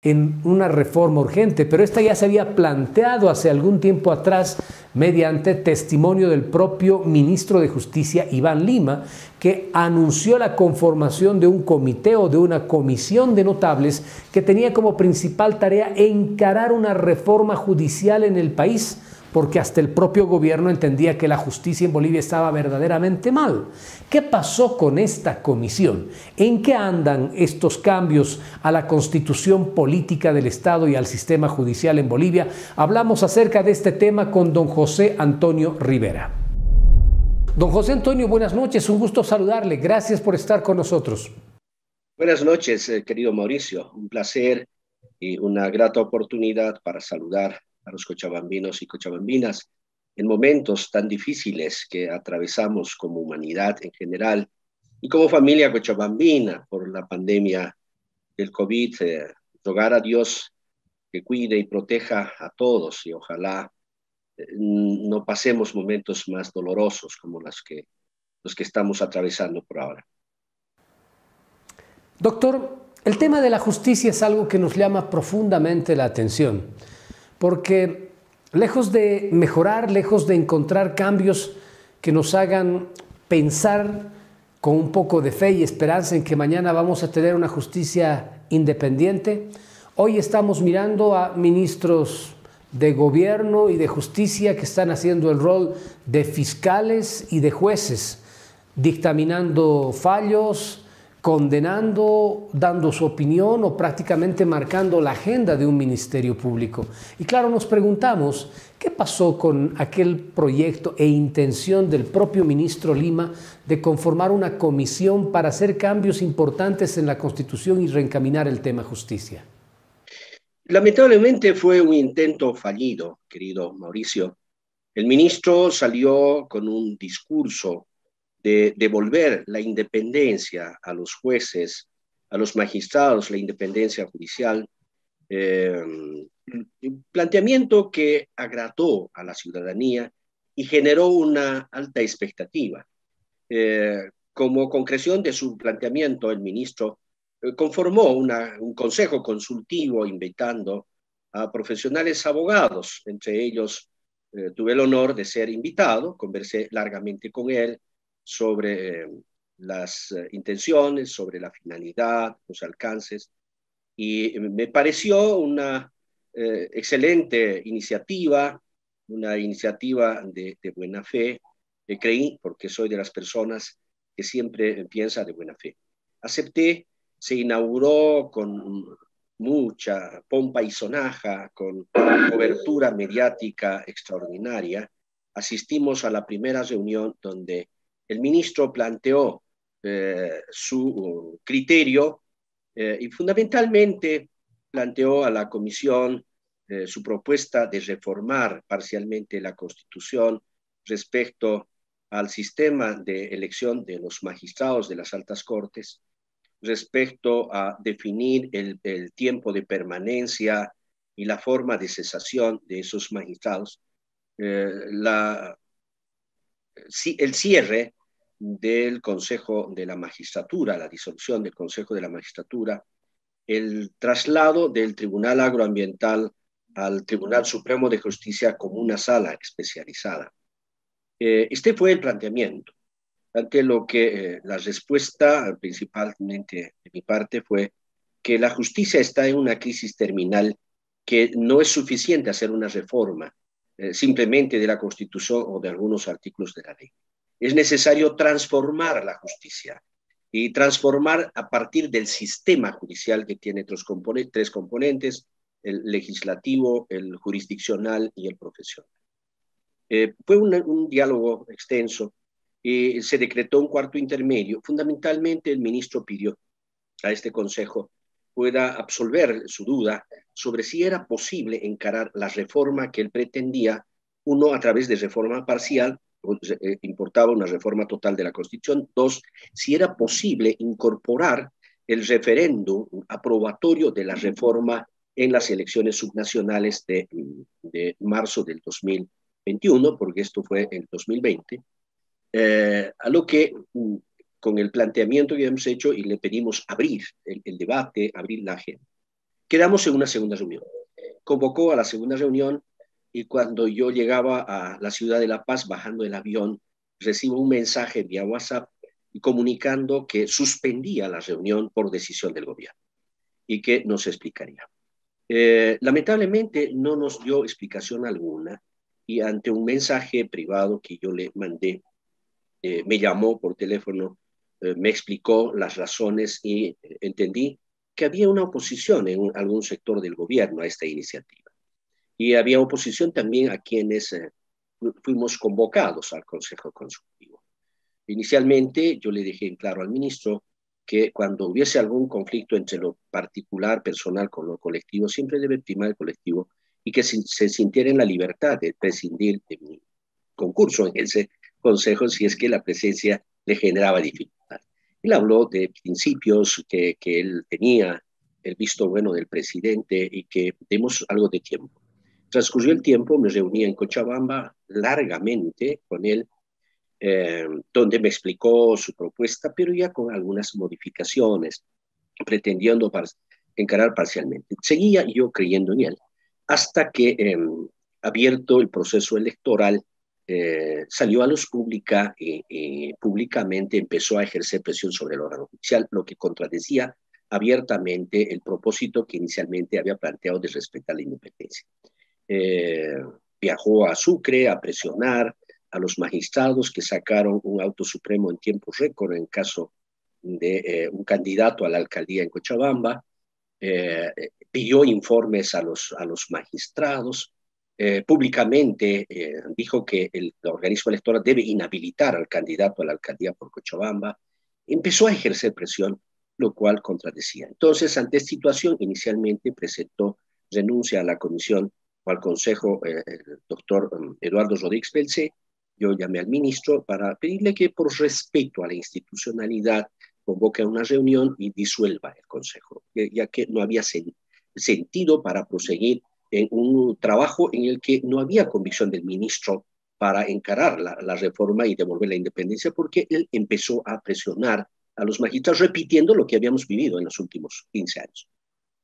en una reforma urgente, pero esta ya se había planteado hace algún tiempo atrás mediante testimonio del propio ministro de Justicia, Iván Lima, que anunció la conformación de un comité o de una comisión de notables que tenía como principal tarea encarar una reforma judicial en el país, porque hasta el propio gobierno entendía que la justicia en Bolivia estaba verdaderamente mal. ¿Qué pasó con esta comisión? ¿En qué andan estos cambios a la constitución política del Estado y al sistema judicial en Bolivia? Hablamos acerca de este tema con don José Antonio Rivera. Don José Antonio, buenas noches, un gusto saludarle. Gracias por estar con nosotros. Buenas noches, querido Mauricio. Un placer y una grata oportunidad para saludar a los cochabambinos y cochabambinas en momentos tan difíciles que atravesamos como humanidad en general y como familia cochabambina por la pandemia del COVID. Rogar a Dios que cuide y proteja a todos y ojalá no pasemos momentos más dolorosos como los que estamos atravesando por ahora. Doctor, el tema de la justicia es algo que nos llama profundamente la atención, porque lejos de mejorar, lejos de encontrar cambios que nos hagan pensar con un poco de fe y esperanza en que mañana vamos a tener una justicia independiente, hoy estamos mirando a ministros de gobierno y de justicia que están haciendo el rol de fiscales y de jueces, dictaminando fallos, condenando, dando su opinión o prácticamente marcando la agenda de un ministerio público. Y claro, nos preguntamos, ¿qué pasó con aquel proyecto e intención del propio ministro Lima de conformar una comisión para hacer cambios importantes en la Constitución y reencaminar el tema justicia? Lamentablemente fue un intento fallido, querido Mauricio. El ministro salió con un discurso de devolver la independencia a los jueces, a los magistrados, la independencia judicial, un planteamiento que agradó a la ciudadanía y generó una alta expectativa. Como concreción de su planteamiento, el ministro conformó un consejo consultivo invitando a profesionales abogados, entre ellos tuve el honor de ser invitado, conversé largamente con él sobre las intenciones, sobre la finalidad, los alcances, y me pareció una excelente iniciativa, una iniciativa de buena fe. Creí, porque soy de las personas que siempre piensa de buena fe. Acepté, se inauguró con mucha pompa y sonaja, con cobertura mediática extraordinaria. Asistimos a la primera reunión donde el ministro planteó su criterio y fundamentalmente planteó a la comisión su propuesta de reformar parcialmente la Constitución respecto al sistema de elección de los magistrados de las altas cortes, respecto a definir el tiempo de permanencia y la forma de cesación de esos magistrados, el cierre del Consejo de la Magistratura, la disolución del Consejo de la Magistratura, el traslado del Tribunal Agroambiental al Tribunal Supremo de Justicia como una sala especializada. Este fue el planteamiento, ante lo que la respuesta principalmente de mi parte fue que la justicia está en una crisis terminal, que no es suficiente hacer una reforma simplemente de la Constitución o de algunos artículos de la ley. Es necesario transformar la justicia y transformar a partir del sistema judicial que tiene tres componentes, el legislativo, el jurisdiccional y el profesional. Fue un diálogo extenso y se decretó un cuarto intermedio. Fundamentalmente el ministro pidió a este consejo pueda absolver su duda sobre si era posible encarar la reforma que él pretendía, uno, a través de reforma parcial, importaba una reforma total de la Constitución, dos, si era posible incorporar el referéndum aprobatorio de la reforma en las elecciones subnacionales de marzo del 2021, porque esto fue en 2020, a lo que con el planteamiento que hemos hecho y le pedimos abrir el debate, abrir la agenda. Quedamos en una segunda reunión. Convocó a la segunda reunión y cuando yo llegaba a la ciudad de La Paz, bajando el avión, recibo un mensaje vía WhatsApp comunicando que suspendía la reunión por decisión del gobierno y que nos explicaría. Lamentablemente no nos dio explicación alguna y ante un mensaje privado que yo le mandé, me llamó por teléfono, me explicó las razones y entendí que había una oposición en algún sector del gobierno a esta iniciativa. Y había oposición también a quienes fuimos convocados al Consejo Consultivo. Inicialmente yo le dejé en claro al ministro que cuando hubiese algún conflicto entre lo particular, personal con lo colectivo, siempre debe primar el colectivo y que se sintiera en la libertad de prescindir de mi concurso en ese consejo si es que la presencia le generaba dificultad. Él habló de principios que él tenía, el visto bueno del presidente y que demos algo de tiempo. Transcurrió el tiempo, me reuní en Cochabamba largamente con él, donde me explicó su propuesta, pero ya con algunas modificaciones, pretendiendo encarar parcialmente. Seguía yo creyendo en él, hasta que, abierto el proceso electoral, salió a luz pública y públicamente empezó a ejercer presión sobre el órgano judicial, lo que contradecía abiertamente el propósito que inicialmente había planteado de respetar la independencia. Eh, Viajó a Sucre a presionar a los magistrados que sacaron un auto supremo en tiempo récord en caso de un candidato a la alcaldía en Cochabamba, pidió informes a los magistrados, públicamente dijo que el organismo electoral debe inhabilitar al candidato a la alcaldía por Cochabamba, empezó a ejercer presión, lo cual contradecía. Entonces, ante esta situación, inicialmente presentó renuncia a la comisión o al consejo el doctor Eduardo Rodríguez Pelcé. Yo llamé al ministro para pedirle que por respeto a la institucionalidad convoque a una reunión y disuelva el consejo, ya que no había sentido para proseguir en un trabajo en el que no había convicción del ministro para encarar la reforma y devolver la independencia, porque él empezó a presionar a los magistrados repitiendo lo que habíamos vivido en los últimos 15 años.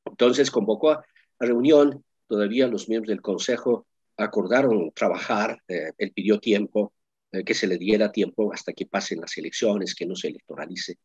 Entonces convocó a reunión, todavía los miembros del consejo acordaron trabajar, él pidió tiempo, que se le diera tiempo hasta que pasen las elecciones, que no se electoralice.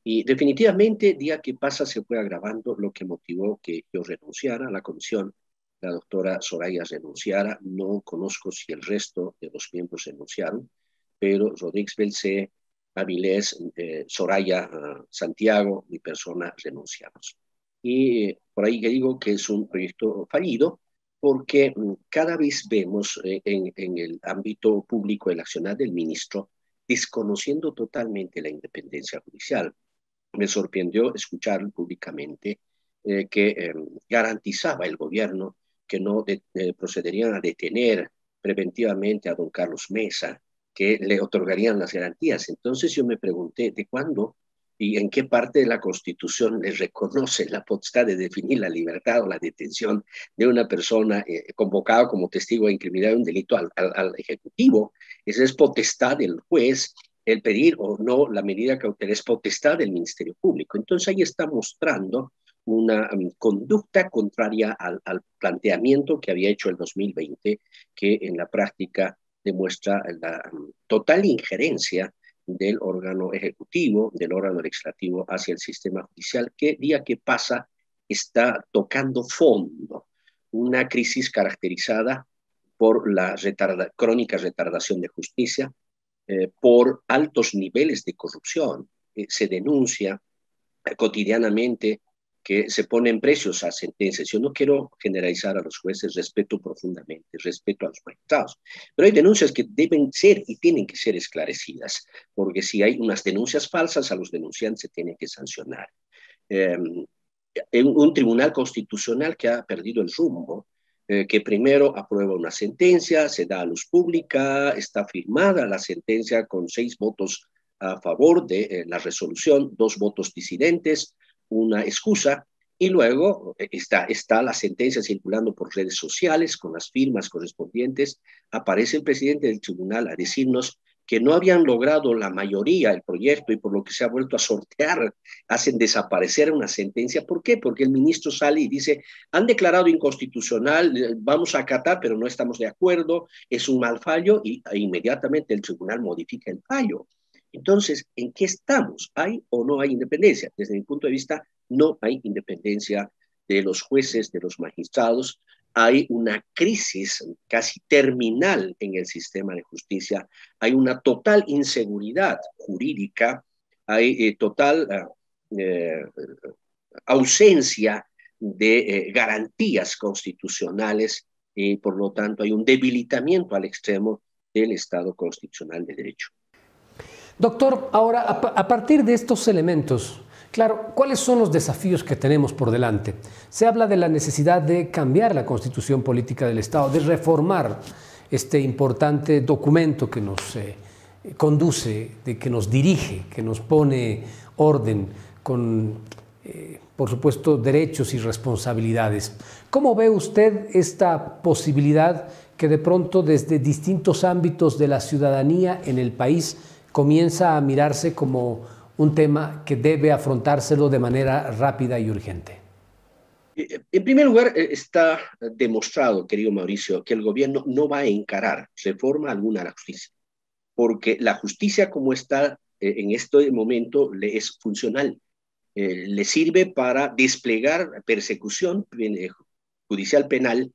Y definitivamente, día que pasa, se fue agravando, lo que motivó que yo renunciara a la comisión. La doctora Soraya renunciara. No conozco si el resto de los miembros renunciaron, pero Rodríguez Pelcé, Avilés, Soraya, Santiago, mi persona, renunciamos. Y por ahí que digo que es un proyecto fallido, porque cada vez vemos en el ámbito público el accionar del ministro desconociendo totalmente la independencia judicial. Me sorprendió escuchar públicamente que garantizaba el gobierno que no procederían a detener preventivamente a don Carlos Mesa, que le otorgarían las garantías. Entonces yo me pregunté, ¿de cuándo y en qué parte de la Constitución les reconoce la potestad de definir la libertad o la detención de una persona convocada como testigo de incriminar un delito al Ejecutivo? Esa es potestad del juez. El pedir o no la medida cautelar es potestad del Ministerio Público. Entonces ahí está mostrando una conducta contraria al planteamiento que había hecho el 2020, que en la práctica demuestra la total injerencia del órgano ejecutivo, del órgano legislativo hacia el sistema judicial, que día que pasa está tocando fondo. Una crisis caracterizada por la crónica retardación de justicia, por altos niveles de corrupción. Se denuncia cotidianamente que se ponen precios a sentencias. Yo no quiero generalizar a los jueces, respeto profundamente, respeto a los magistrados, pero hay denuncias que deben ser y tienen que ser esclarecidas, porque si hay unas denuncias falsas, a los denunciantes se tienen que sancionar. Un tribunal constitucional que ha perdido el rumbo, que primero aprueba una sentencia, se da a luz pública, está firmada la sentencia con 6 votos a favor de la resolución, 2 votos disidentes, una excusa, y luego está la sentencia circulando por redes sociales con las firmas correspondientes. Aparece el presidente del tribunal a decirnos que no habían logrado la mayoría del proyecto y por lo que se ha vuelto a sortear, hacen desaparecer una sentencia. ¿Por qué? Porque el ministro sale y dice, han declarado inconstitucional, vamos a acatar, pero no estamos de acuerdo, es un mal fallo, e inmediatamente el tribunal modifica el fallo. Entonces, ¿en qué estamos? ¿Hay o no hay independencia? Desde mi punto de vista, no hay independencia de los jueces, de los magistrados. Hay una crisis casi terminal en el sistema de justicia, hay una total inseguridad jurídica, hay total ausencia de garantías constitucionales y por lo tanto hay un debilitamiento al extremo del Estado constitucional de derecho. Doctor, ahora, a partir de estos elementos, claro, ¿cuáles son los desafíos que tenemos por delante? Se habla de la necesidad de cambiar la constitución política del Estado, de reformar este importante documento que nos conduce, que nos dirige, que nos pone orden con, por supuesto, derechos y responsabilidades. ¿Cómo ve usted esta posibilidad que de pronto desde distintos ámbitos de la ciudadanía en el país comienza a mirarse como un tema que debe afrontárselo de manera rápida y urgente? En primer lugar, está demostrado, querido Mauricio, que el gobierno no va a encarar reforma alguna a la justicia, porque la justicia como está en este momento le es funcional, le sirve para desplegar persecución judicial penal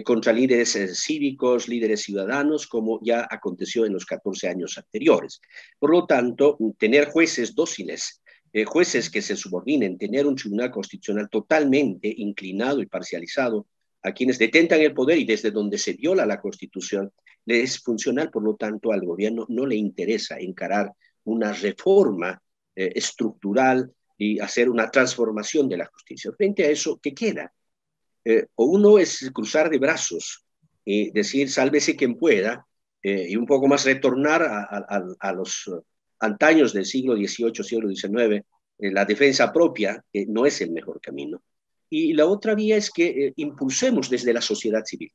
contra líderes cívicos, líderes ciudadanos, como ya aconteció en los 14 años anteriores. Por lo tanto, tener jueces dóciles, jueces que se subordinen, tener un tribunal constitucional totalmente inclinado y parcializado a quienes detentan el poder y desde donde se viola la Constitución, le es funcional. Por lo tanto, al gobierno no le interesa encarar una reforma estructural y hacer una transformación de la justicia. Frente a eso, ¿qué queda? O uno es cruzar de brazos y decir, sálvese quien pueda, y un poco más retornar a los antaños del siglo XVIII, siglo XIX, la defensa propia, que no es el mejor camino. Y la otra vía es que impulsemos desde la sociedad civil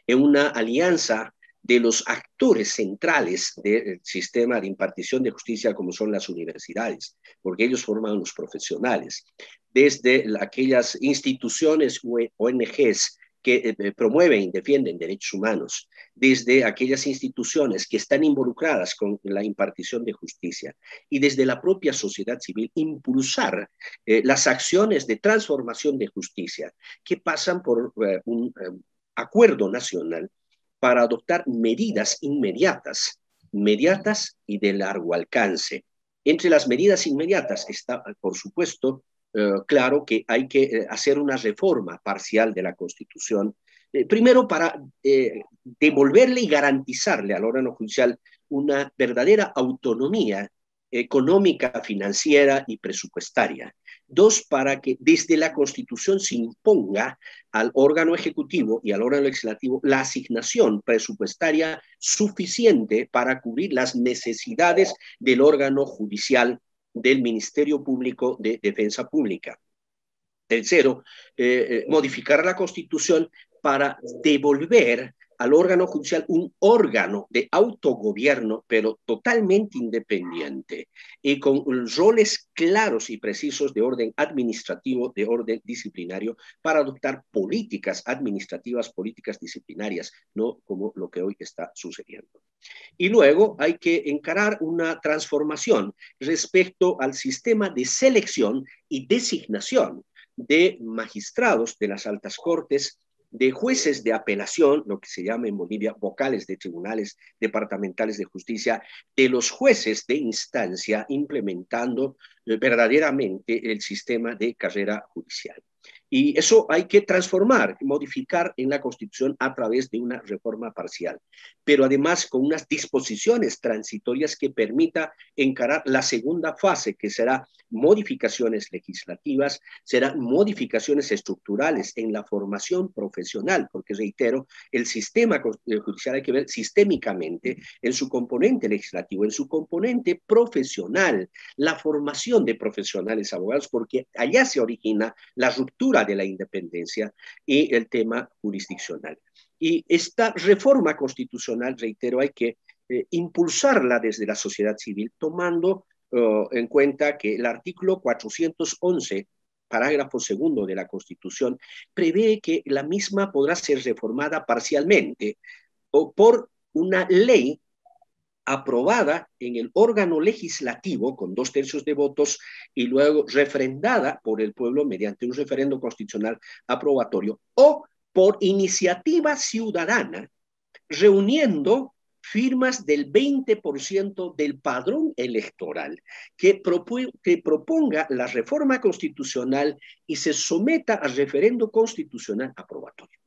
en una alianza de los actores centrales del sistema de impartición de justicia, como son las universidades, porque ellos forman los profesionales, desde aquellas instituciones ONGs que promueven y defienden derechos humanos, desde aquellas instituciones que están involucradas con la impartición de justicia y desde la propia sociedad civil, impulsar las acciones de transformación de justicia que pasan por un acuerdo nacional para adoptar medidas inmediatas y de largo alcance. Entre las medidas inmediatas está, por supuesto, claro que hay que hacer una reforma parcial de la Constitución, primero para devolverle y garantizarle al órgano judicial una verdadera autonomía económica, financiera y presupuestaria. Dos, para que desde la Constitución se imponga al órgano ejecutivo y al órgano legislativo la asignación presupuestaria suficiente para cubrir las necesidades del órgano judicial, del Ministerio Público de Defensa Pública. Tercero, modificar la Constitución para devolver al órgano judicial un órgano de autogobierno, pero totalmente independiente y con roles claros y precisos de orden administrativo, de orden disciplinario, para adoptar políticas administrativas, políticas disciplinarias, no como lo que hoy está sucediendo. Y luego hay que encarar una transformación respecto al sistema de selección y designación de magistrados de las altas cortes, de jueces de apelación, lo que se llama en Bolivia vocales de tribunales departamentales de justicia, de los jueces de instancia, implementando verdaderamente el sistema de carrera judicial. Y eso hay que transformar, modificar en la Constitución a través de una reforma parcial, pero además con unas disposiciones transitorias que permita encarar la segunda fase, que será modificaciones legislativas, serán modificaciones estructurales en la formación profesional, porque reitero, el sistema judicial hay que ver sistémicamente en su componente legislativo, en su componente profesional, la formación de profesionales abogados, porque allá se origina la ruptura de la independencia y el tema jurisdiccional. Y esta reforma constitucional, reitero, hay que impulsarla desde la sociedad civil, tomando en cuenta que el artículo 411, parágrafo segundo de la Constitución, prevé que la misma podrá ser reformada parcialmente o por una ley aprobada en el órgano legislativo con 2/3 de votos y luego refrendada por el pueblo mediante un referendo constitucional aprobatorio o por iniciativa ciudadana, reuniendo firmas del 20% del padrón electoral que proponga la reforma constitucional y se someta al referendo constitucional aprobatorio.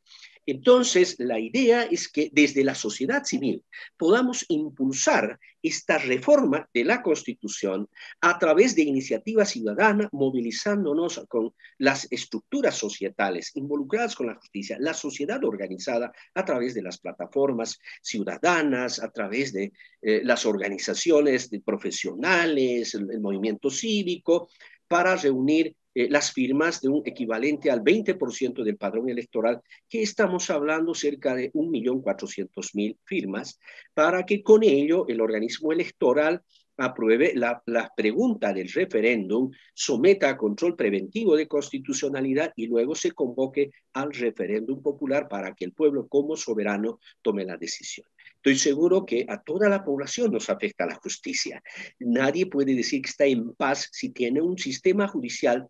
Entonces, la idea es que desde la sociedad civil podamos impulsar esta reforma de la Constitución a través de iniciativa ciudadana, movilizándonos con las estructuras societales involucradas con la justicia, la sociedad organizada a través de las plataformas ciudadanas, a través de las organizaciones de profesionales, el movimiento cívico, para reunir las firmas de un equivalente al 20% del padrón electoral, que estamos hablando cerca de 1.400.000 firmas, para que con ello el organismo electoral apruebe la pregunta del referéndum, someta a control preventivo de constitucionalidad y luego se convoque al referéndum popular para que el pueblo como soberano tome la decisión. Estoy seguro que a toda la población nos afecta la justicia. Nadie puede decir que está en paz si tiene un sistema judicial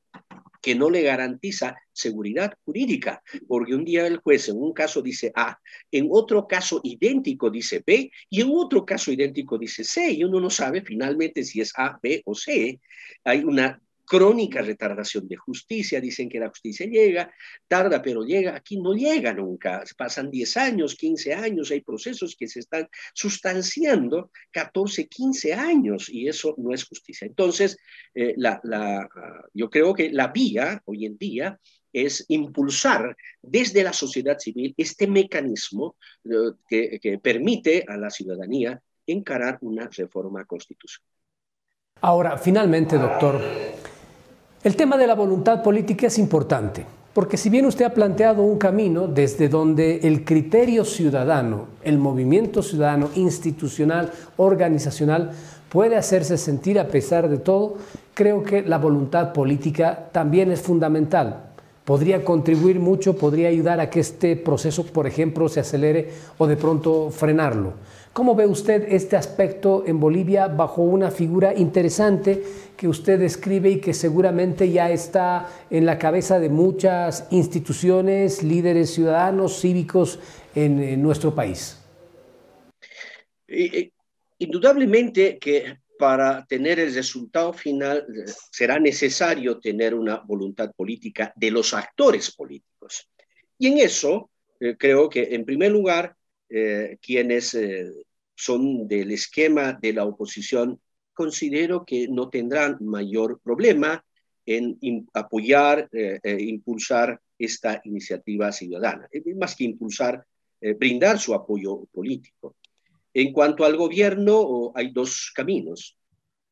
que no le garantiza seguridad jurídica, porque un día el juez en un caso dice A, en otro caso idéntico dice B, y en otro caso idéntico dice C, y uno no sabe finalmente si es A, B o C. Hay una crónica retardación de justicia, dicen que la justicia llega, tarda pero llega, aquí no llega nunca, pasan 10 años, 15 años, hay procesos que se están sustanciando 14, 15 años y eso no es justicia. Entonces, yo creo que la vía hoy en día es impulsar desde la sociedad civil este mecanismo que permite a la ciudadanía encarar una reforma constitucional. Ahora, finalmente, doctor, el tema de la voluntad política es importante, porque si bien usted ha planteado un camino desde donde el criterio ciudadano, el movimiento ciudadano, institucional, organizacional, puede hacerse sentir a pesar de todo, creo que la voluntad política también es fundamental. Podría contribuir mucho, podría ayudar a que este proceso, por ejemplo, se acelere o de pronto frenarlo. ¿Cómo ve usted este aspecto en Bolivia bajo una figura interesante que usted describe y que seguramente ya está en la cabeza de muchas instituciones, líderes ciudadanos, cívicos en nuestro país? Indudablemente que para tener el resultado final será necesario tener una voluntad política de los actores políticos. Y en eso creo que, en primer lugar, quienes son del esquema de la oposición, considero que no tendrán mayor problema en apoyar e impulsar esta iniciativa ciudadana. Más que impulsar, brindar su apoyo político. En cuanto al gobierno, hay dos caminos.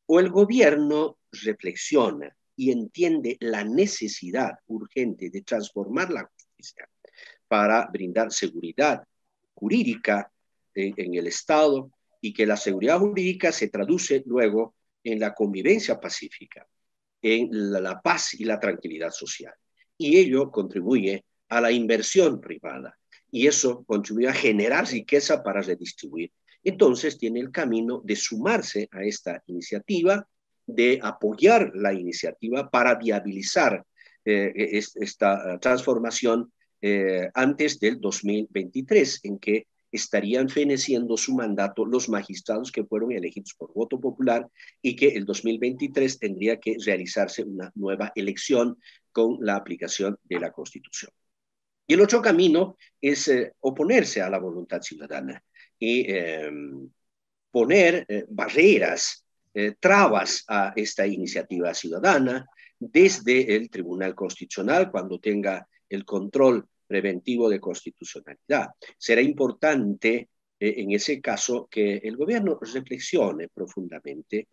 O el gobierno reflexiona y entiende la necesidad urgente de transformar la justicia para brindar seguridad jurídica en el Estado y que la seguridad jurídica se traduce luego en la convivencia pacífica, en la paz y la tranquilidad social. Y ello contribuye a la inversión privada y eso contribuye a generar riqueza para redistribuir. Entonces tiene el camino de sumarse a esta iniciativa, de apoyar la iniciativa para viabilizar esta transformación antes del 2023, en que estarían feneciendo su mandato los magistrados que fueron elegidos por voto popular y que el 2023 tendría que realizarse una nueva elección con la aplicación de la Constitución. Y el otro camino es oponerse a la voluntad ciudadana y poner barreras, trabas a esta iniciativa ciudadana desde el Tribunal Constitucional cuando tenga el control preventivo de constitucionalidad. Será importante en ese caso que el gobierno reflexione profundamente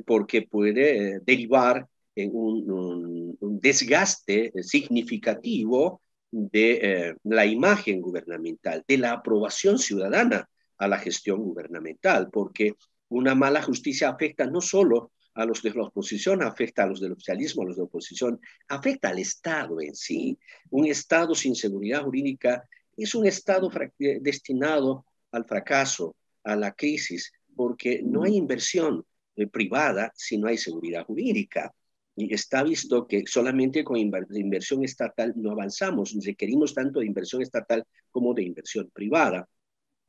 porque puede derivar en un desgaste significativo de la imagen gubernamental, de la aprobación ciudadana a la gestión gubernamental, porque una mala justicia afecta no solo a los de la oposición, afecta a los del oficialismo, a los de la oposición, afecta al Estado en sí. Un Estado sin seguridad jurídica es un Estado destinado al fracaso, a la crisis, porque no hay inversión privada si no hay seguridad jurídica. Y está visto que solamente con inversión estatal no avanzamos. Requerimos tanto de inversión estatal como de inversión privada.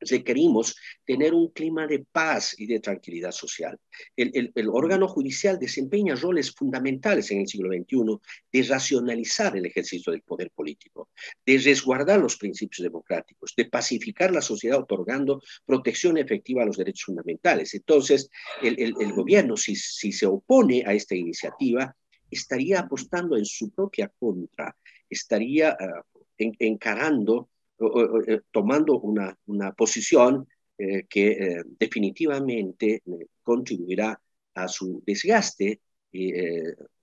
Requerimos tener un clima de paz y de tranquilidad social. El órgano judicial desempeña roles fundamentales en el siglo XXI de racionalizar el ejercicio del poder político, de resguardar los principios democráticos, de pacificar la sociedad otorgando protección efectiva a los derechos fundamentales. Entonces, el gobierno, si se opone a esta iniciativa, estaría apostando en su propia contra, estaría encarando tomando una posición que definitivamente contribuirá a su desgaste y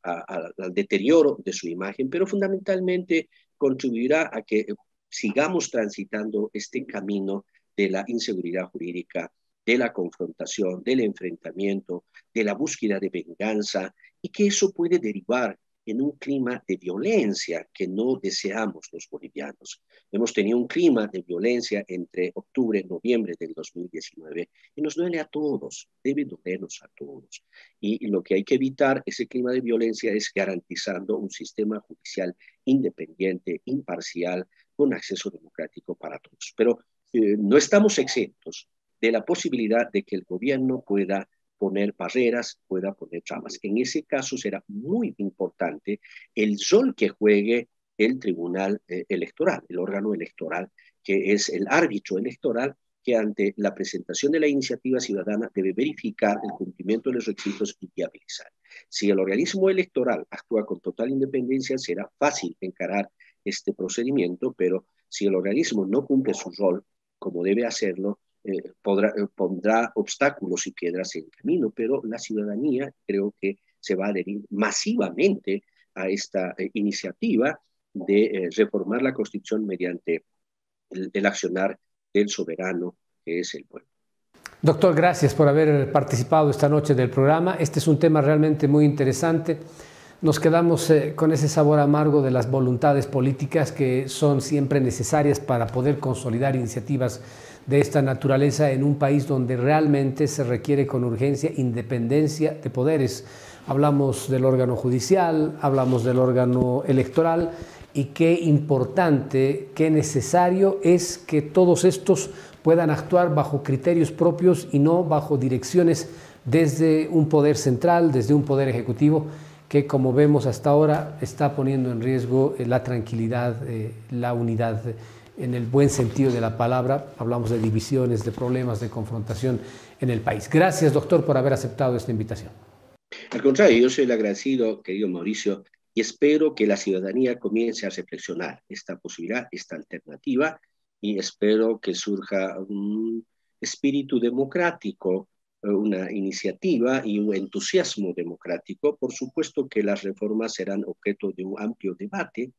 al deterioro de su imagen, pero fundamentalmente contribuirá a que sigamos transitando este camino de la inseguridad jurídica, de la confrontación, del enfrentamiento, de la búsqueda de venganza, y que eso puede derivar en un clima de violencia que no deseamos los bolivianos. Hemos tenido un clima de violencia entre octubre y noviembre del 2019 y nos duele a todos, debe dolernos a todos. Y lo que hay que evitar ese clima de violencia es garantizando un sistema judicial independiente, imparcial, con acceso democrático para todos. Pero no estamos exentos de la posibilidad de que el gobierno pueda poner barreras, pueda poner trabas. En ese caso será muy importante el rol que juegue el Tribunal Electoral, el órgano electoral, que es el árbitro electoral que ante la presentación de la iniciativa ciudadana debe verificar el cumplimiento de los requisitos y viabilizar. Si el organismo electoral actúa con total independencia, será fácil encarar este procedimiento, pero si el organismo no cumple su rol como debe hacerlo, pondrá obstáculos y piedras en el camino, pero la ciudadanía creo que se va a adherir masivamente a esta iniciativa de reformar la Constitución mediante el accionar del soberano, que es el pueblo. Doctor, gracias por haber participado esta noche del programa. Este es un tema realmente muy interesante. Nos quedamos con ese sabor amargo de las voluntades políticas que son siempre necesarias para poder consolidar iniciativas de esta naturaleza en un país donde realmente se requiere con urgencia independencia de poderes. Hablamos del órgano judicial, hablamos del órgano electoral, y qué importante, qué necesario es que todos estos puedan actuar bajo criterios propios y no bajo direcciones desde un poder central, desde un poder ejecutivo, que como vemos hasta ahora está poniendo en riesgo la tranquilidad, la unidad, en el buen sentido de la palabra. Hablamos de divisiones, de problemas, de confrontación en el país. Gracias, doctor, por haber aceptado esta invitación. Al contrario, yo soy el agradecido, querido Mauricio, y espero que la ciudadanía comience a reflexionar esta posibilidad, esta alternativa, y espero que surja un espíritu democrático, una iniciativa y un entusiasmo democrático. Por supuesto que las reformas serán objeto de un amplio debate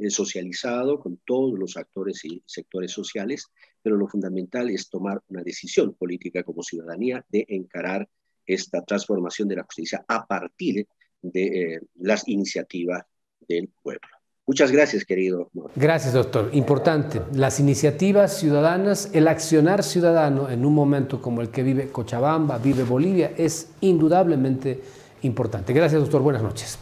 socializado con todos los actores y sectores sociales, pero lo fundamental es tomar una decisión política como ciudadanía de encarar esta transformación de la justicia a partir de las iniciativas del pueblo. Muchas gracias, querido. Gracias, doctor. Importante, las iniciativas ciudadanas, el accionar ciudadano en un momento como el que vive Cochabamba, vive Bolivia, es indudablemente importante. Gracias, doctor. Buenas noches.